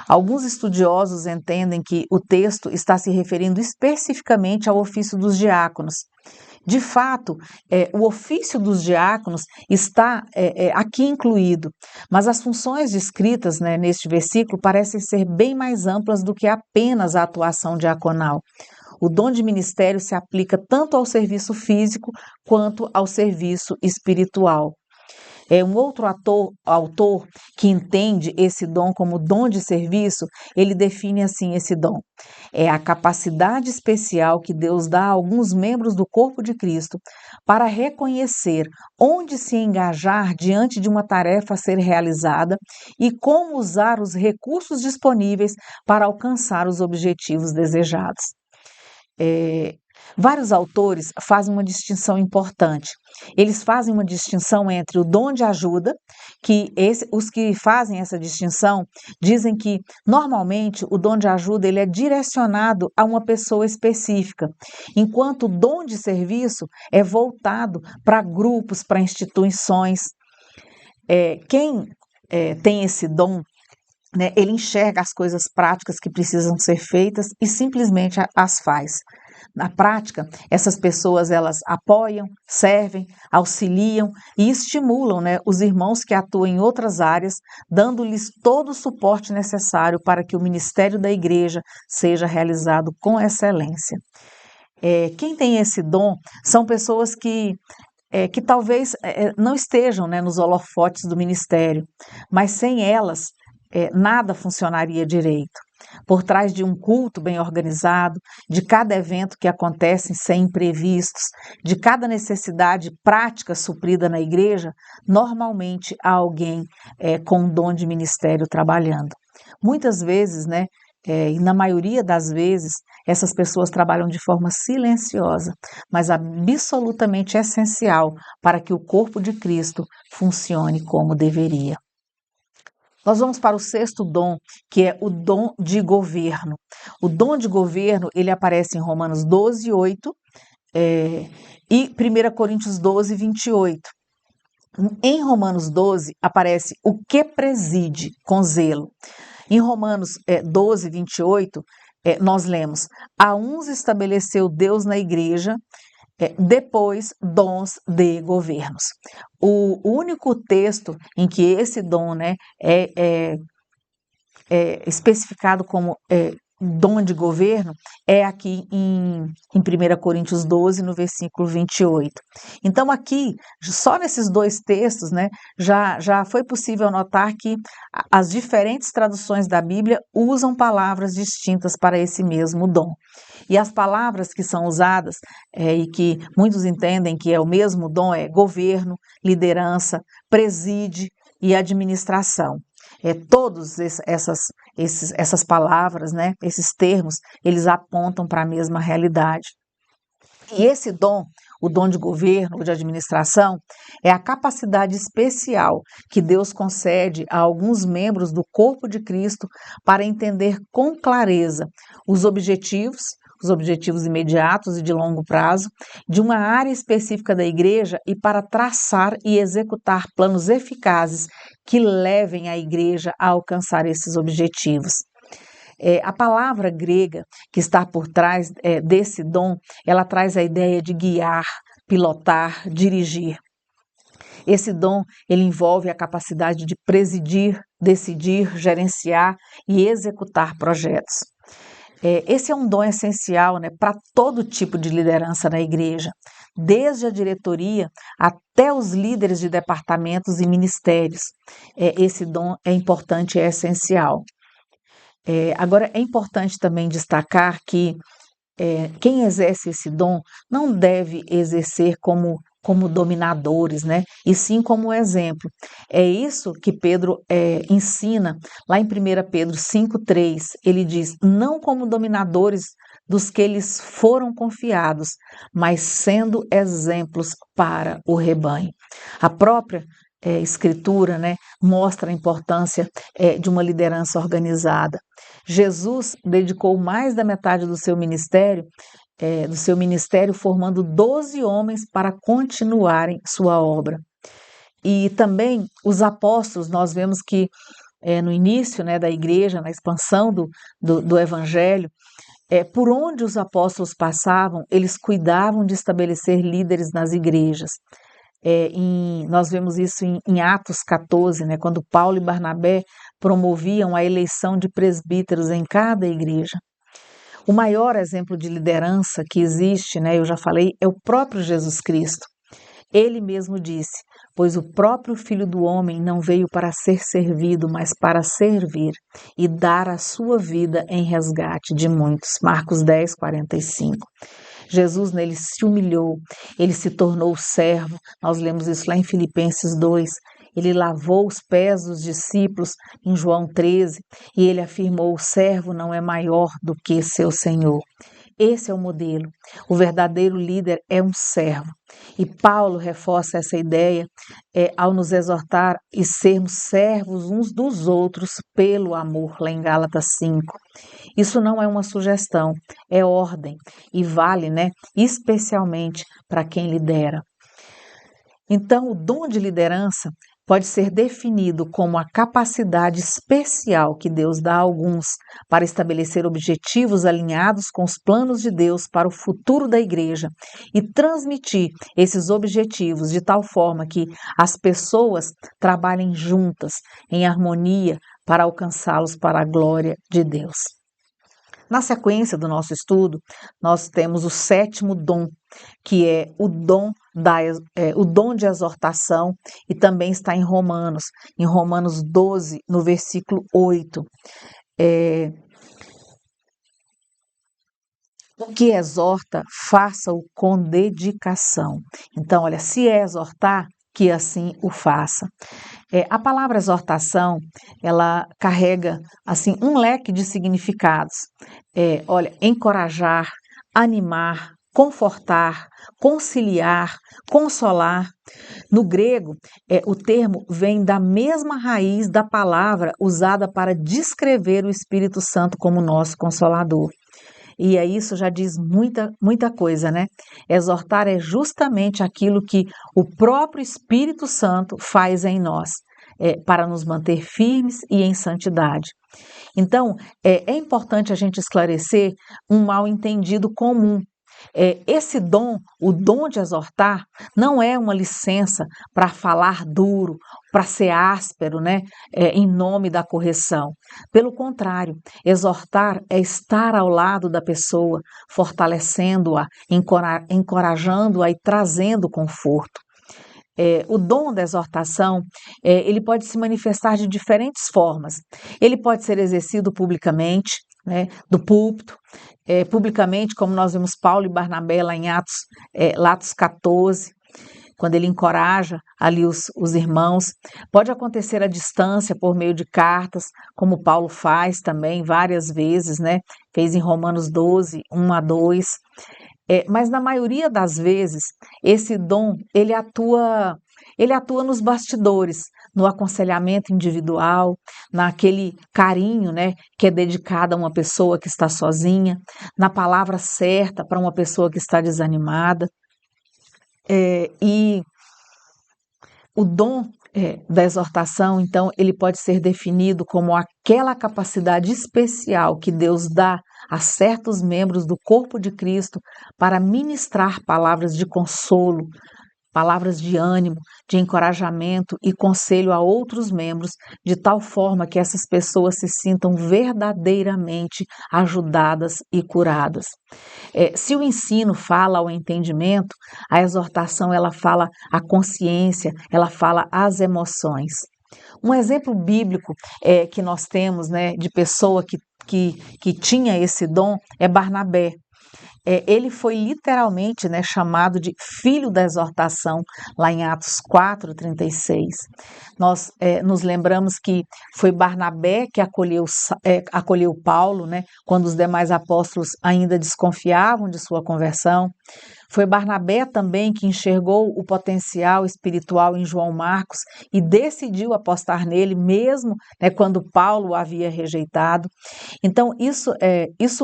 Alguns estudiosos entendem que o texto está se referindo especificamente ao ofício dos diáconos. De fato, o ofício dos diáconos está aqui incluído, mas as funções descritas, né, neste versículo parecem ser bem mais amplas do que apenas a atuação diaconal. O dom de ministério se aplica tanto ao serviço físico quanto ao serviço espiritual. Um outro autor que entende esse dom como dom de serviço, ele define assim esse dom: é a capacidade especial que Deus dá a alguns membros do corpo de Cristo para reconhecer onde se engajar diante de uma tarefa a ser realizada e como usar os recursos disponíveis para alcançar os objetivos desejados. Vários autores fazem uma distinção importante. Eles fazem uma distinção entre o dom de ajuda, os que fazem essa distinção dizem que, normalmente, o dom de ajuda ele é direcionado a uma pessoa específica, enquanto o dom de serviço é voltado para grupos, para instituições. Quem tem esse dom, né, ele enxerga as coisas práticas que precisam ser feitas e simplesmente as faz. Na prática, essas pessoas elas apoiam, servem, auxiliam e estimulam, né, os irmãos que atuam em outras áreas, dando-lhes todo o suporte necessário para que o ministério da igreja seja realizado com excelência. Quem tem esse dom são pessoas que talvez não estejam, né, nos holofotes do ministério, mas sem elas nada funcionaria direito. Por trás de um culto bem organizado, de cada evento que acontece sem imprevistos, de cada necessidade prática suprida na igreja, normalmente há alguém com um dom de ministério trabalhando. Muitas vezes, né, e na maioria das vezes, essas pessoas trabalham de forma silenciosa, mas absolutamente essencial para que o corpo de Cristo funcione como deveria. Nós vamos para o sexto dom, que é o dom de governo. O dom de governo, ele aparece em Romanos 12, 8 e 1 Coríntios 12, 28. Em Romanos 12, aparece o que preside com zelo. Em Romanos 12, 28, nós lemos: a uns estabeleceu Deus na igreja, depois dons de governos. O único texto em que esse dom, né, é especificado como dom de governo é aqui em 1 Coríntios 12, no versículo 28. Então aqui, só nesses dois textos, né, já foi possível notar que as diferentes traduções da Bíblia usam palavras distintas para esse mesmo dom. E as palavras que são usadas e que muitos entendem que é o mesmo dom é governo, liderança, preside e administração. Todas essas palavras, né, esses termos, eles apontam para a mesma realidade. E esse dom, o dom de governo ou de administração, é a capacidade especial que Deus concede a alguns membros do corpo de Cristo para entender com clareza os objetivos imediatos e de longo prazo de uma área específica da igreja e para traçar e executar planos eficazes que levem a igreja a alcançar esses objetivos. A palavra grega que está por trás desse dom, ela traz a ideia de guiar, pilotar, dirigir. Esse dom, ele envolve a capacidade de presidir, decidir, gerenciar e executar projetos. Esse é um dom essencial, né, para todo tipo de liderança na igreja, desde a diretoria até os líderes de departamentos e ministérios. Esse dom é importante e é essencial. Agora, é importante também destacar que quem exerce esse dom não deve exercer como dominadores, né? E sim como exemplo. É isso que Pedro ensina lá em 1 Pedro 5,3. Ele diz: não como dominadores dos que lhes foram confiados, mas sendo exemplos para o rebanho. A própria Escritura, né, mostra a importância de uma liderança organizada. Jesus dedicou mais da metade do seu ministério formando 12 homens para continuarem sua obra. E também os apóstolos, nós vemos que no início, né, da igreja, na expansão do evangelho, por onde os apóstolos passavam, eles cuidavam de estabelecer líderes nas igrejas. Nós vemos isso em Atos 14, né, quando Paulo e Barnabé promoviam a eleição de presbíteros em cada igreja. O maior exemplo de liderança que existe, né, eu já falei, é o próprio Jesus Cristo. Ele mesmo disse: pois o próprio Filho do Homem não veio para ser servido, mas para servir e dar a sua vida em resgate de muitos. Marcos 10, 45. Jesus nele se humilhou, ele se tornou servo. Nós lemos isso lá em Filipenses 2. Ele lavou os pés dos discípulos em João 13 e ele afirmou: o servo não é maior do que seu senhor. Esse é o modelo. O verdadeiro líder é um servo. E Paulo reforça essa ideia ao nos exortar e sermos servos uns dos outros pelo amor, lá em Gálatas 5. Isso não é uma sugestão, é ordem e vale, né, especialmente para quem lidera. Então, o dom de liderança pode ser definido como a capacidade especial que Deus dá a alguns para estabelecer objetivos alinhados com os planos de Deus para o futuro da igreja e transmitir esses objetivos de tal forma que as pessoas trabalhem juntas, em harmonia, para alcançá-los para a glória de Deus. Na sequência do nosso estudo, nós temos o 7º dom, que é o dom de exortação, e também está em Romanos 12, no versículo 8. O que exorta, faça-o com dedicação. Então, olha, se é exortar, que assim o faça. A palavra exortação, ela carrega assim um leque de significados. Olha, encorajar, animar, confortar, conciliar, consolar. No grego, o termo vem da mesma raiz da palavra usada para descrever o Espírito Santo como nosso Consolador. E isso já diz muita coisa, né? Exortar é justamente aquilo que o próprio Espírito Santo faz em nós, para nos manter firmes e em santidade. Então, é importante a gente esclarecer um mal-entendido comum. Esse dom, o dom de exortar, não é uma licença para falar duro, para ser áspero, né, em nome da correção. Pelo contrário, exortar é estar ao lado da pessoa, fortalecendo-a, encorajando-a e trazendo conforto. O dom da exortação, ele pode se manifestar de diferentes formas. Ele pode ser exercido publicamente, né, do púlpito, publicamente, como nós vimos Paulo e Barnabé lá em Atos 14, quando ele encoraja ali os irmãos. Pode acontecer à distância, por meio de cartas, como Paulo faz também várias vezes, né? Fez em Romanos 12, 1-2. Mas na maioria das vezes, esse dom, ele atua nos bastidores, no aconselhamento individual, naquele carinho, né, que é dedicado a uma pessoa que está sozinha, na palavra certa para uma pessoa que está desanimada. E o dom da exortação, então, ele pode ser definido como aquela capacidade especial que Deus dá a certos membros do corpo de Cristo para ministrar palavras de consolo, palavras de ânimo, de encorajamento e conselho a outros membros, de tal forma que essas pessoas se sintam verdadeiramente ajudadas e curadas. Se o ensino fala ao entendimento, a exortação ela fala à consciência, ela fala às emoções. Um exemplo bíblico que nós temos, né, de pessoa que tinha esse dom é Barnabé. Ele foi literalmente, né, chamado de filho da exortação, lá em Atos 4:36. Nós nos lembramos que foi Barnabé que acolheu Paulo, né, quando os demais apóstolos ainda desconfiavam de sua conversão. Foi Barnabé também que enxergou o potencial espiritual em João Marcos e decidiu apostar nele, mesmo, né, quando Paulo o havia rejeitado. Então, isso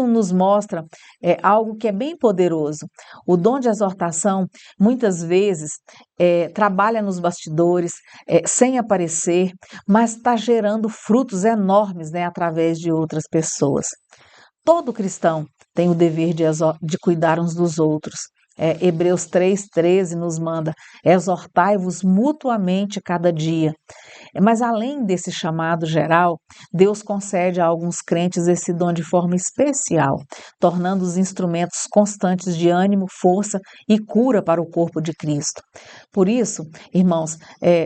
nos mostra algo que é bem poderoso. O dom de exortação, muitas vezes, trabalha nos bastidores, sem aparecer, mas está gerando frutos enormes, né, através de outras pessoas. Todo cristão tem o dever de cuidar uns dos outros. Hebreus 3:13 nos manda: exortai-vos mutuamente cada dia. Mas além desse chamado geral, Deus concede a alguns crentes esse dom de forma especial, tornando-os instrumentos constantes de ânimo, força e cura para o corpo de Cristo. Por isso, irmãos,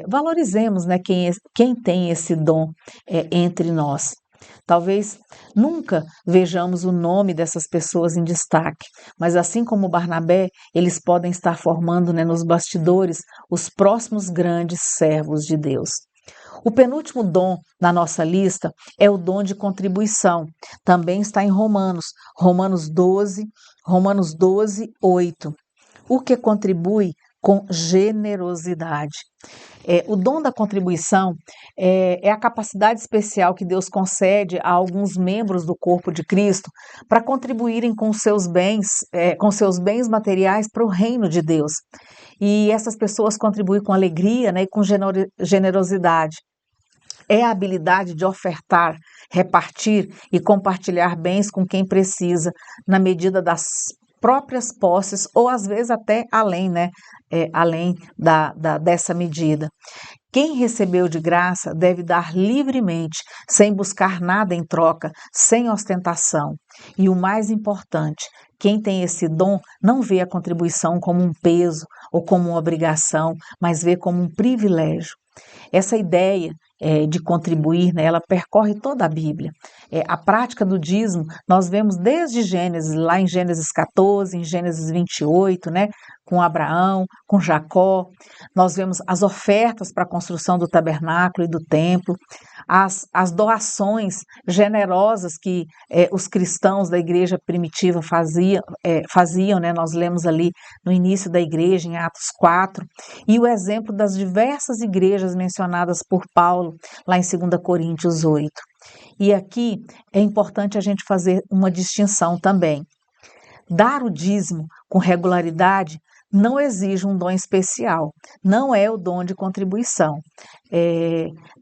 valorizemos, né, quem tem esse dom entre nós. Talvez nunca vejamos o nome dessas pessoas em destaque, mas assim como Barnabé, eles podem estar formando, né, nos bastidores os próximos grandes servos de Deus. O penúltimo dom na nossa lista é o dom de contribuição. Também está em Romanos 12:8. O que contribui com generosidade. O dom da contribuição é a capacidade especial que Deus concede a alguns membros do corpo de Cristo para contribuírem com seus bens materiais para o reino de Deus. E essas pessoas contribuem com alegria, né, e com generosidade. É a habilidade de ofertar, repartir e compartilhar bens com quem precisa, na medida das próprias posses ou às vezes até além, né? Além dessa medida. Quem recebeu de graça deve dar livremente, sem buscar nada em troca, sem ostentação. E o mais importante, quem tem esse dom não vê a contribuição como um peso ou como uma obrigação, mas vê como um privilégio. Essa ideia de contribuir, né, ela percorre toda a Bíblia. A prática do dízimo nós vemos desde Gênesis, lá em Gênesis 14, em Gênesis 28, né, com Abraão, com Jacó. Nós vemos as ofertas para a construção do tabernáculo e do templo, as doações generosas que os cristãos da igreja primitiva faziam, né? Nós lemos ali no início da igreja, em Atos 4, e o exemplo das diversas igrejas mencionadas por Paulo, lá em 2 Coríntios 8. E aqui é importante a gente fazer uma distinção também. Dar o dízimo com regularidade não exige um dom especial, não é o dom de contribuição.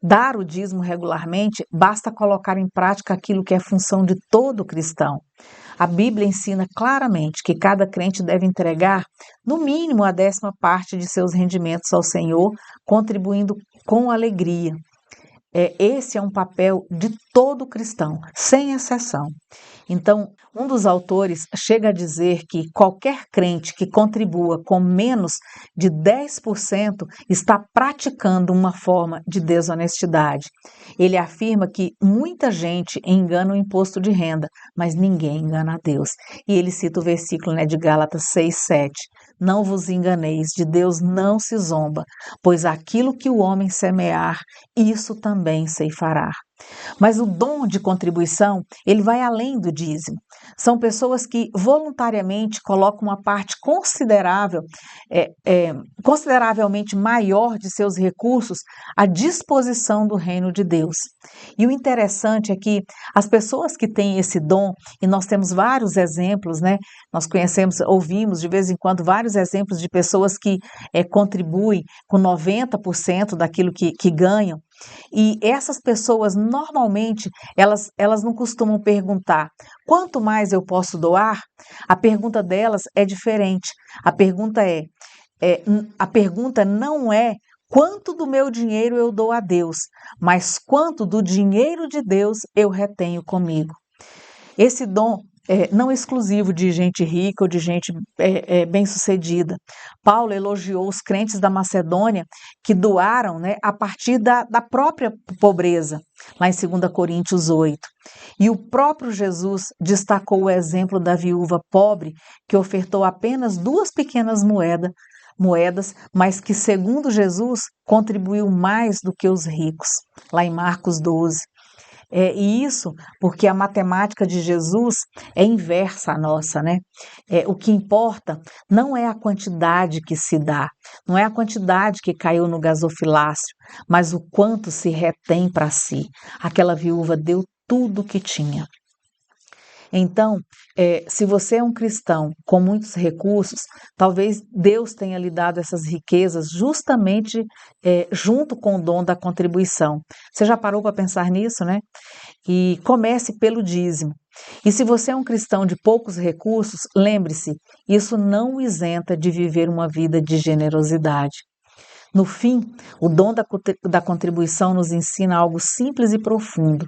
Dar o dízimo regularmente basta colocar em prática aquilo que é função de todo cristão. A Bíblia ensina claramente que cada crente deve entregar, no mínimo, a 10ª parte de seus rendimentos ao Senhor, contribuindo com alegria. Esse é um papel de todo cristão, sem exceção. Então, um dos autores chega a dizer que qualquer crente que contribua com menos de 10% está praticando uma forma de desonestidade. Ele afirma que muita gente engana o imposto de renda, mas ninguém engana a Deus. E ele cita o versículo, né, de Gálatas 6:7. Não vos enganeis, de Deus não se zomba, pois aquilo que o homem semear, isso também ceifará. Mas o dom de contribuição, ele vai além do dízimo. São pessoas que voluntariamente colocam uma parte consideravelmente maior de seus recursos à disposição do reino de Deus. E o interessante é que as pessoas que têm esse dom, e nós temos vários exemplos, né? Nós ouvimos de vez em quando vários exemplos de pessoas que contribuem com 90% daquilo que ganham. E essas pessoas, normalmente, elas não costumam perguntar quanto mais eu posso doar? A pergunta delas é diferente. A pergunta é a pergunta não é quanto do meu dinheiro eu dou a Deus, mas quanto do dinheiro de Deus eu retenho comigo. Esse dom é não exclusivo de gente rica ou de gente bem-sucedida. Paulo elogiou os crentes da Macedônia que doaram, né, a partir da própria pobreza, lá em 2 Coríntios 8. E o próprio Jesus destacou o exemplo da viúva pobre que ofertou apenas 2 pequenas moedas, mas que, segundo Jesus, contribuiu mais do que os ricos, lá em Marcos 12. E isso porque a matemática de Jesus é inversa à nossa, né? O que importa não é a quantidade que se dá, não é a quantidade que caiu no gasofilácio, mas o quanto se retém para si. Aquela viúva deu tudo o que tinha. Então, se você é um cristão com muitos recursos, talvez Deus tenha lhe dado essas riquezas justamente junto com o dom da contribuição. Você já parou para pensar nisso, né? E comece pelo dízimo. E se você é um cristão de poucos recursos, lembre-se, isso não o isenta de viver uma vida de generosidade. No fim, o dom da contribuição nos ensina algo simples e profundo.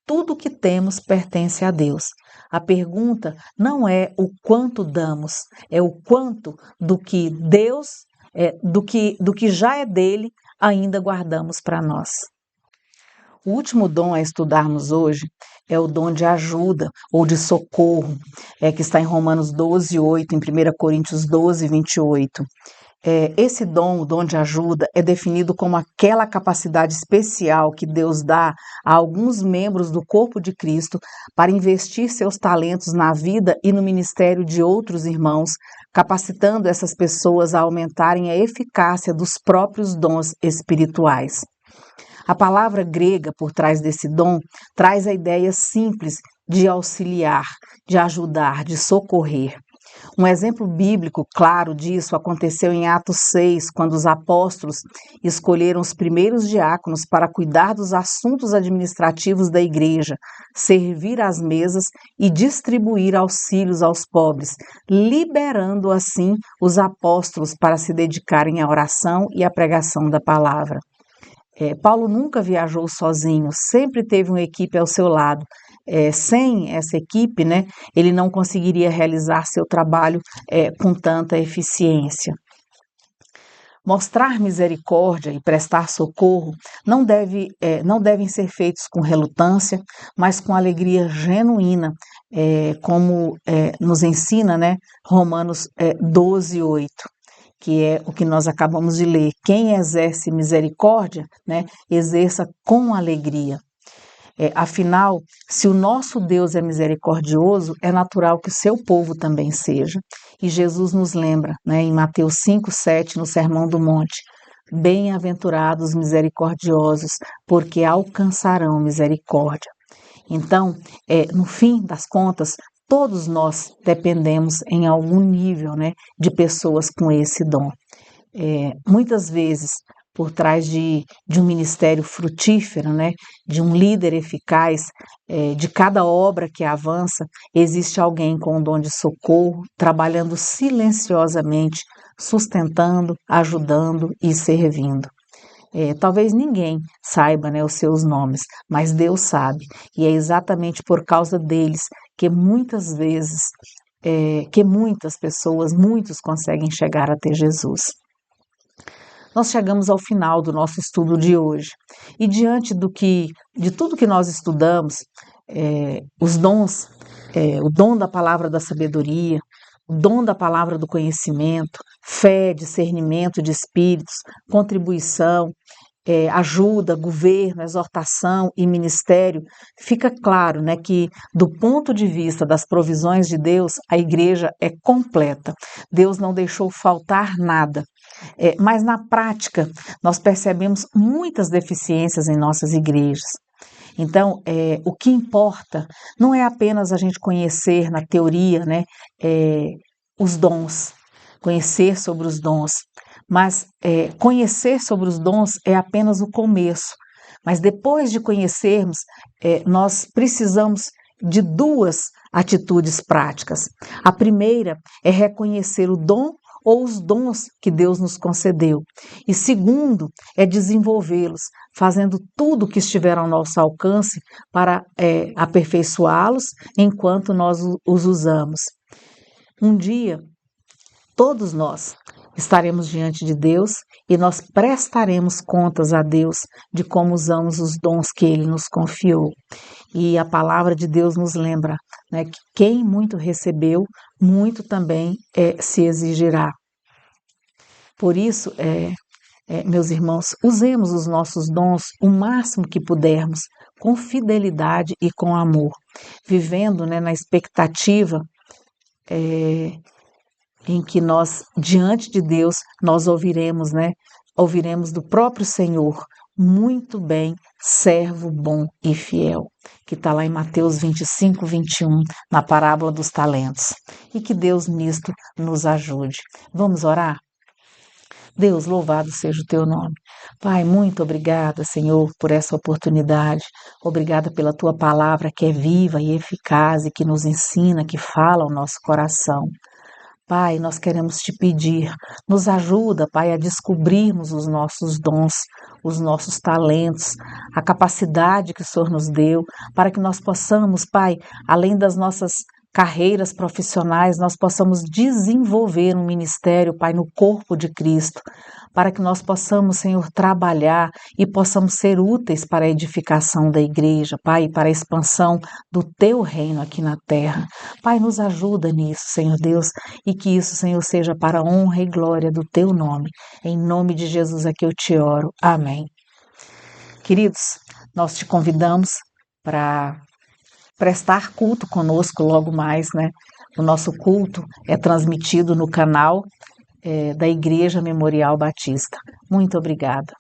Tudo o que temos pertence a Deus. A pergunta não é o quanto damos, é o quanto do que Deus, do que já é dele, ainda guardamos para nós. O último dom a estudarmos hoje é o dom de ajuda ou de socorro, que está em Romanos 12, 8, em 1 Coríntios 12, 28. Esse dom, o dom de ajuda, é definido como aquela capacidade especial que Deus dá a alguns membros do corpo de Cristo para investir seus talentos na vida e no ministério de outros irmãos, capacitando essas pessoas a aumentarem a eficácia dos próprios dons espirituais. A palavra grega por trás desse dom traz a ideia simples de auxiliar, de ajudar, de socorrer. Um exemplo bíblico claro disso aconteceu em Atos 6, quando os apóstolos escolheram os primeiros diáconos para cuidar dos assuntos administrativos da igreja, servir às mesas e distribuir auxílios aos pobres, liberando assim os apóstolos para se dedicarem à oração e à pregação da palavra. Paulo nunca viajou sozinho, sempre teve uma equipe ao seu lado. Sem essa equipe, né, ele não conseguiria realizar seu trabalho com tanta eficiência. Mostrar misericórdia e prestar socorro não devem ser feitos com relutância, mas com alegria genuína, como nos ensina, né, Romanos 12, 8. Que é o que nós acabamos de ler. Quem exerce misericórdia, né, exerça com alegria. Afinal, se o nosso Deus é misericordioso, é natural que o seu povo também seja. E Jesus nos lembra, né, em Mateus 5, 7, no Sermão do Monte, bem-aventurados misericordiosos, porque alcançarão misericórdia. Então, no fim das contas, todos nós dependemos em algum nível, né, de pessoas com esse dom. Muitas vezes, por trás de um ministério frutífero, né, de um líder eficaz, de cada obra que avança, existe alguém com um dom de socorro, trabalhando silenciosamente, sustentando, ajudando e servindo. Talvez ninguém saiba, né, os seus nomes, mas Deus sabe, e é exatamente por causa deles que muitas vezes, que muitas pessoas, muitos conseguem chegar até Jesus. Nós chegamos ao final do nosso estudo de hoje, e diante de tudo que nós estudamos, os dons, o dom da palavra da sabedoria, o dom da palavra do conhecimento, fé, discernimento de espíritos, contribuição, ajuda, governo, exortação e ministério, fica claro, né, que do ponto de vista das provisões de Deus, a igreja é completa. Deus não deixou faltar nada. Mas na prática, nós percebemos muitas deficiências em nossas igrejas. Então, o que importa não é apenas a gente conhecer na teoria, né, os dons, conhecer sobre os dons, mas conhecer sobre os dons é apenas o começo. Mas depois de conhecermos, nós precisamos de 2 atitudes práticas. A primeira é reconhecer o dom ou os dons que Deus nos concedeu. E segundo, é desenvolvê-los, fazendo tudo o que estiver ao nosso alcance para aperfeiçoá-los enquanto nós os usamos. Um dia, todos nós estaremos diante de Deus e nós prestaremos contas a Deus de como usamos os dons que Ele nos confiou. E a palavra de Deus nos lembra, né, que quem muito recebeu, muito também se exigirá. Por isso, meus irmãos, usemos os nossos dons o máximo que pudermos, com fidelidade e com amor, vivendo, né, na expectativa em que nós, diante de Deus, nós ouviremos, né? Ouviremos do próprio Senhor, muito bem, servo bom e fiel, que está lá em Mateus 25, 21, na parábola dos talentos. E que Deus nisto nos ajude. Vamos orar? Deus, louvado seja o teu nome. Pai, muito obrigada, Senhor, por essa oportunidade. Obrigada pela tua palavra que é viva e eficaz e que nos ensina, que fala ao nosso coração. Pai, nós queremos te pedir, nos ajuda, Pai, a descobrirmos os nossos dons, os nossos talentos, a capacidade que o Senhor nos deu, para que nós possamos, Pai, além das nossas carreiras profissionais, nós possamos desenvolver um ministério, Pai, no corpo de Cristo, para que nós possamos, Senhor, trabalhar e possamos ser úteis para a edificação da igreja, Pai, para a expansão do teu reino aqui na terra. Pai, nos ajuda nisso, Senhor Deus, e que isso, Senhor, seja para a honra e glória do teu nome. Em nome de Jesus é que eu te oro. Amém. Queridos, nós te convidamos para prestar culto conosco logo mais, né? O nosso culto é transmitido no canal da Igreja Memorial Batista. Muito obrigada.